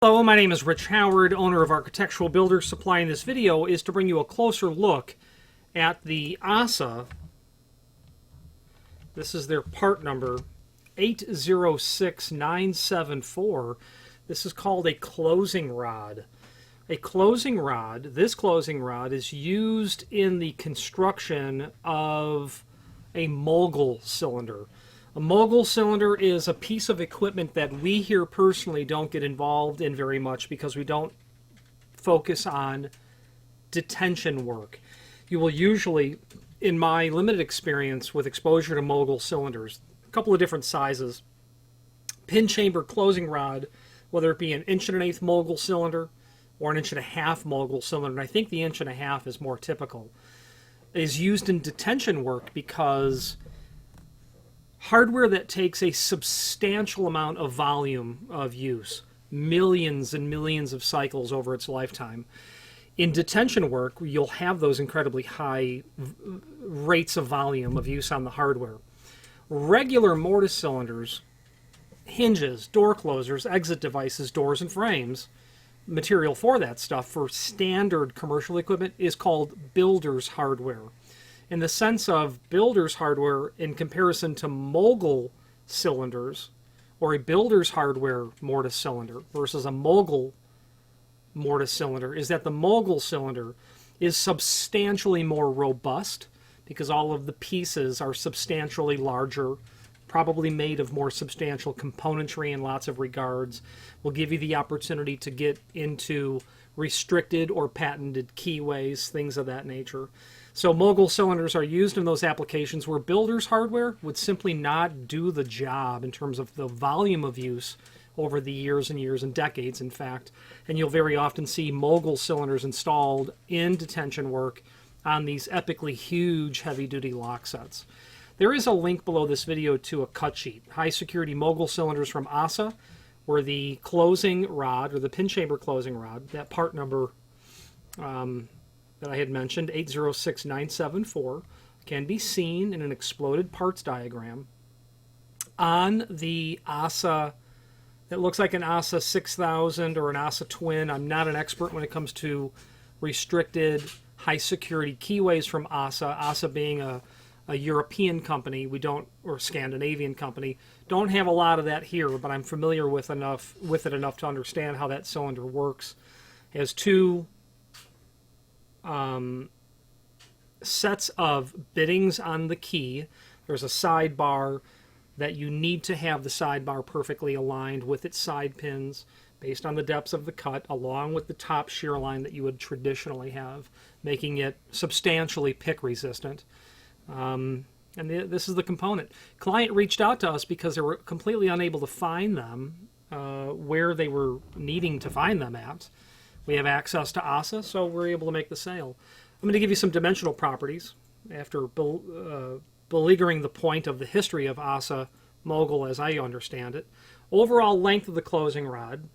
Hello, my name is Rich Howard, owner of Architectural Builders Supply. In this video is to bring you a closer look at the ASSA. This is their part number 806974. This is called a closing rod. A closing rod, this closing rod is used in the construction of a mogul cylinder. A mogul cylinder is a piece of equipment that we here personally don't get involved in very much because we don't focus on detention work. You will usually, in my limited experience with exposure to mogul cylinders, a couple of different sizes, pin chamber closing rod, whether it be an 1.125" mogul cylinder or an 1.5" mogul cylinder, and I think the 1.5" is more typical, is used in detention work because hardware that takes a substantial amount of volume of use, millions and millions of cycles over its lifetime. In detention work, you'll have those incredibly high rates of volume of use on the hardware. Regular mortise cylinders, hinges, door closers, exit devices, doors and frames, material for that stuff for standard commercial equipment is called builder's hardware. In the sense of builder's hardware in comparison to mogul cylinders, or a builder's hardware mortise cylinder versus a mogul mortise cylinder, is that the mogul cylinder is substantially more robust because all of the pieces are substantially larger, probably made of more substantial componentry in lots of regards, will give you the opportunity to get into restricted or patented keyways, things of that nature. So mogul cylinders are used in those applications where builder's hardware would simply not do the job in terms of the volume of use over the years and years and decades, in fact. And you'll very often see mogul cylinders installed in detention work on these epically huge heavy-duty lock sets. There is a link below this video to a cut sheet. High security mogul cylinders from ASSA, where the closing rod, or the pin chamber closing rod, that part number that I had mentioned, 806974, can be seen in an exploded parts diagram on the ASSA. It looks like an ASSA 6000 or an ASSA Twin. I'm not an expert when it comes to restricted high security keyways from ASSA. ASSA being a European company, we don't, or Scandinavian company, don't have a lot of that here, but I'm familiar with it enough to understand how that cylinder works. It has two sets of bittings on the key. There's a sidebar that you need to have the sidebar perfectly aligned with its side pins based on the depths of the cut, along with the top shear line that you would traditionally have, making it substantially pick resistant. This is the component. Client reached out to us because they were completely unable to find them where they were needing to find them at. We have access to ASSA, so we're able to make the sale. I'm going to give you some dimensional properties after beleaguering the point of the history of ASSA mogul as I understand it. Overall length of the closing rod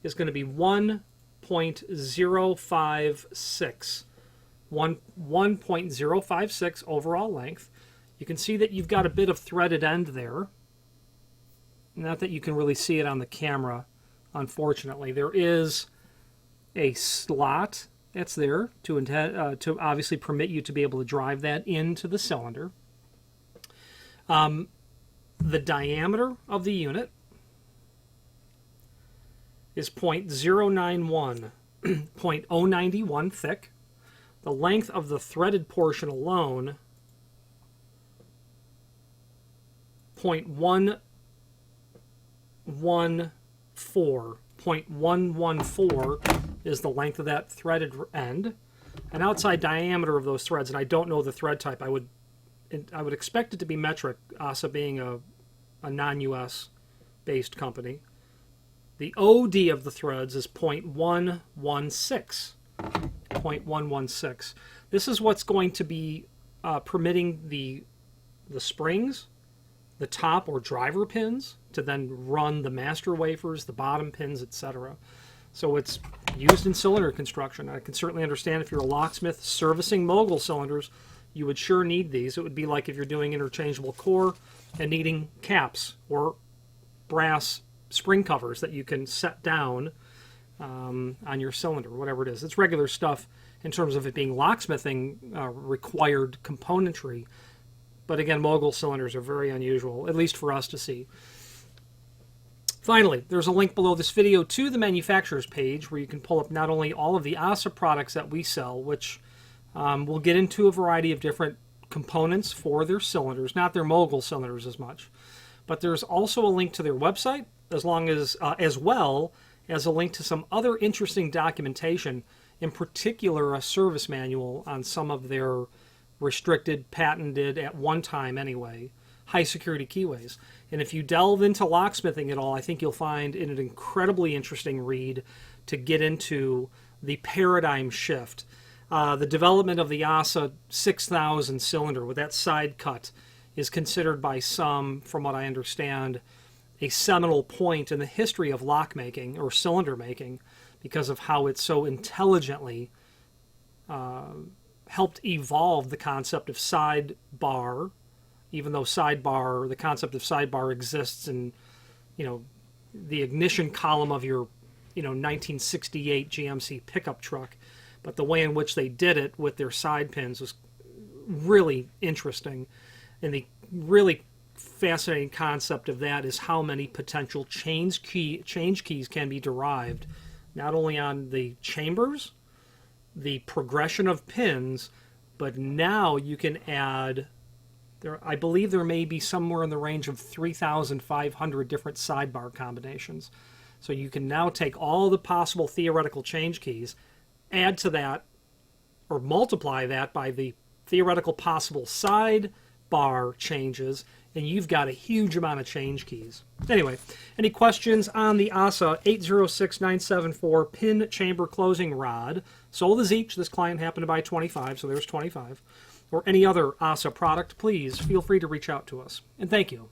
is going to be 1.056. 1.056 overall length. You can see that you've got a bit of threaded end there. Not that you can really see it on the camera, unfortunately. There is a slot that's there to obviously permit you to be able to drive that into the cylinder. The diameter of the unit is 0.091, 0.091 thick. The length of the threaded portion alone, 0.114. 0.114 is the length of that threaded end. An outside diameter of those threads, and I don't know the thread type. I would expect it to be metric, ASSA being a non-US based company. The OD of the threads is 0.116. 0.116. This is what's going to be permitting the springs, the top or driver pins, to then run the master wafers, the bottom pins, etc. So it's used in cylinder construction. I can certainly understand if you're a locksmith servicing mogul cylinders, you would sure need these. It would be like if you're doing interchangeable core and needing caps or brass spring covers that you can set down on your cylinder, whatever it is. It's regular stuff in terms of it being locksmithing required componentry. But again, mogul cylinders are very unusual, at least for us to see. Finally, there's a link below this video to the manufacturer's page where you can pull up not only all of the ASSA products that we sell, which we'll get into a variety of different components for their cylinders, not their mogul cylinders as much. But there's also a link to their website, as well as a link to some other interesting documentation, in particular a service manual on some of their restricted, patented, at one time anyway, high security keyways. And if you delve into locksmithing at all, I think you'll find it an incredibly interesting read to get into the paradigm shift. The development of the ASSA 6000 cylinder with that side cut is considered by some, from what I understand, a seminal point in the history of lock making or cylinder making because of how it so intelligently helped evolve the concept of sidebar, even though the concept of sidebar exists in, the ignition column of your, 1968 GMC pickup truck. But the way in which they did it with their side pins was really interesting. And the really fascinating concept of that is how many potential change keys can be derived, not only on the chambers, the progression of pins, but now you can add, I believe there may be somewhere in the range of 3,500 different sidebar combinations. So you can now take all the possible theoretical change keys, add to that, or multiply that by the theoretical possible sidebar changes, and you've got a huge amount of change keys. Anyway, any questions on the ASSA 806974 pin chamber closing rod, sold as each, this client happened to buy 25, so there's 25, or any other ASSA product, please feel free to reach out to us. And thank you.